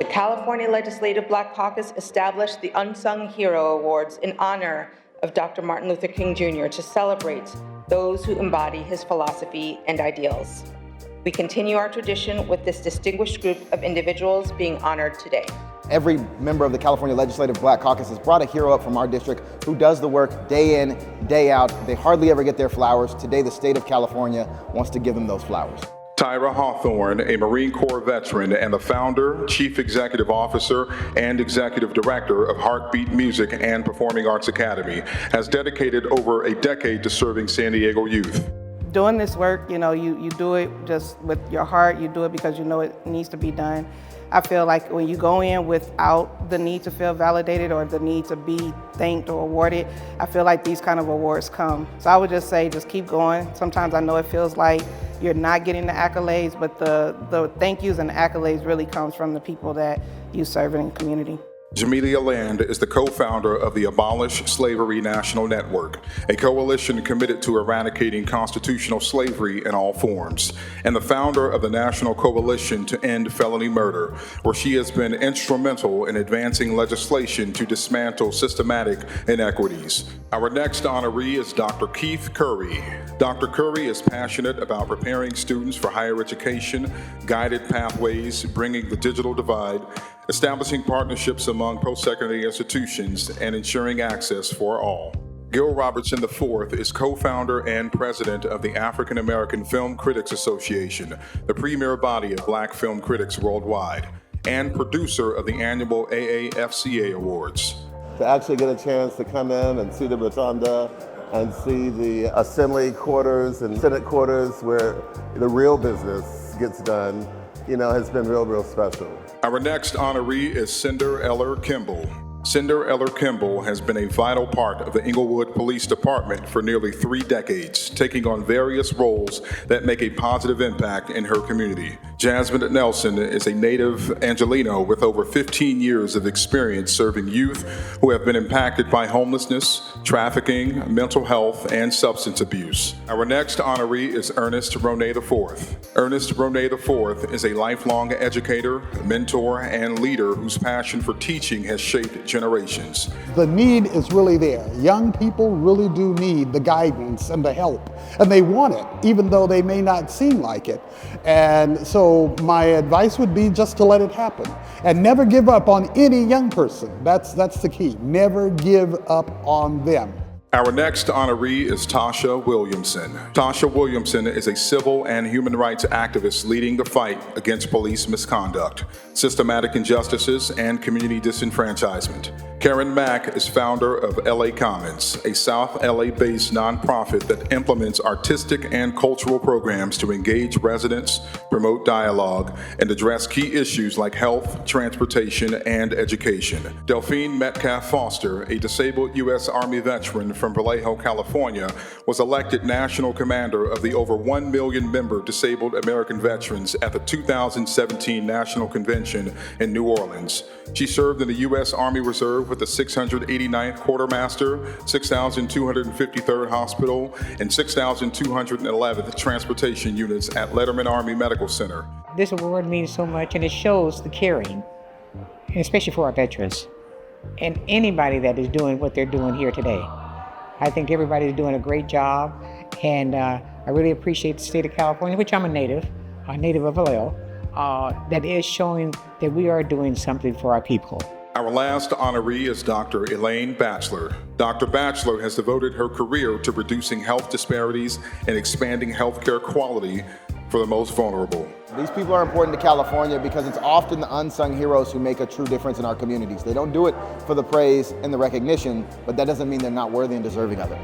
California Legislative Black Caucus established the Unsung Hero Awards in honor of Dr. Martin Luther King Jr. to celebrate those who embody his philosophy and ideals. We continue our tradition with this distinguished group of individuals being honored today. Every member of the California Legislative Black Caucus has brought a hero up from our district who does the work day in, day out. They hardly ever get their flowers. Today, the state of California wants to give them those flowers. Tyra Hawthorne, a Marine Corps veteran and the founder, chief executive officer, and executive director of Heartbeat Music and Performing Arts Academy, has dedicated over a decade to serving San Diego youth. Doing this work, you do it just with your heart. You do it because you know it needs to be done. I feel like when you go in without the need to feel validated or the need to be thanked or awarded, I feel like these kind of awards come. So I would just say, just keep going. Sometimes I know it feels like you're not getting the accolades, but the thank yous and the accolades really comes from the people that you serve in the community. Jamelia Land is the co-founder of the Abolish Slavery National Network, a coalition committed to eradicating constitutional slavery in all forms, and the founder of the National Coalition to End Felony Murder, where she has been instrumental in advancing legislation to dismantle systematic inequities. Our next honoree is Dr. Keith Curry. Dr. Curry is passionate about preparing students for higher education, guided pathways, bringing the digital divide, establishing partnerships among post-secondary institutions, and ensuring access for all. Gil Robertson IV is co-founder and president of the African American Film Critics Association, the premier body of black film critics worldwide, and producer of the annual AAFCA Awards. To actually get a chance to come in and see the rotunda and see the assembly quarters and senate quarters where the real business gets done, has been real special. Our next honoree is Cinder Eller Kimball. Cinder Eller Kimball has been a vital part of the Inglewood Police Department for nearly 3 decades, taking on various roles that make a positive impact in her community. Jasmine Nelson is a native Angelino with over 15 years of experience serving youth who have been impacted by homelessness, trafficking, mental health, and substance abuse. Our next honoree is Ernest Ronay IV. Ernest Ronay IV is a lifelong educator, mentor, and leader whose passion for teaching has shaped generations. The need is really there. Young people really do need the guidance and the help, and they want it, even though they may not seem like it. And so my advice would be just to let it happen and never give up on any young person. That's the key. Never give up on them. Our next honoree is Tasha Williamson. Tasha Williamson is a civil and human rights activist leading the fight against police misconduct, systematic injustices, and community disenfranchisement. Karen Mack is founder of LA Commons, a South LA-based nonprofit that implements artistic and cultural programs to engage residents, promote dialogue, and address key issues like health, transportation, and education. Delphine Metcalf Foster, a disabled U.S. Army veteran from Vallejo, California, was elected National Commander of the over 1 million member Disabled American Veterans at the 2017 National Convention in New Orleans. She served in the U.S. Army Reserve with the 689th Quartermaster, 6,253rd Hospital, and 6,211th Transportation Units at Letterman Army Medical Center. This award means so much, and it shows the caring, especially for our veterans, and anybody that is doing what they're doing here today. I think everybody's doing a great job, and I really appreciate the state of California, which I'm a native of Vallejo, that is showing that we are doing something for our people. Our last honoree is Dr. Elaine Batchelor. Dr. Batchelor has devoted her career to reducing health disparities and expanding healthcare quality for the most vulnerable. These people are important to California because it's often the unsung heroes who make a true difference in our communities. They don't do it for the praise and the recognition, but that doesn't mean they're not worthy and deserving of it.